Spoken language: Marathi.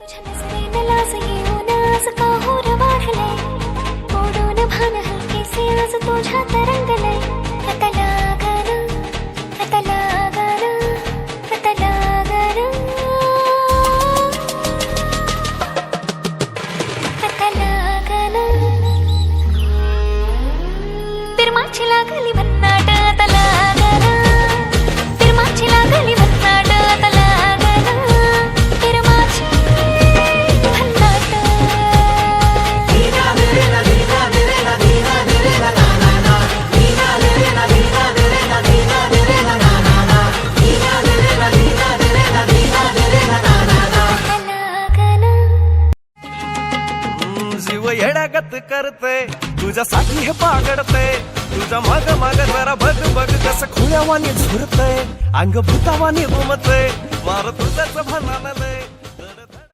तुझ्या नजरेनं लाज येऊन आज का होर वाढले, ओढून भान हलकेसे आज तुझ्या तरंगले. आता लागन, आता लागन, आता लागन, आता लागन. तिरमाची लागली भन्नाट आता लागन, तिरमाची लागली भन्नाट आता लागन, तिरमाची भन्नाट. जीव येड्यागत करते तुझ्यासाठी हे पागडते, तुझ्या माग माग जरा बघ बघ कसं खुल्यावानी झुरतय, अंग भूतावानी घुमतय, मार तुझ्याच भानानं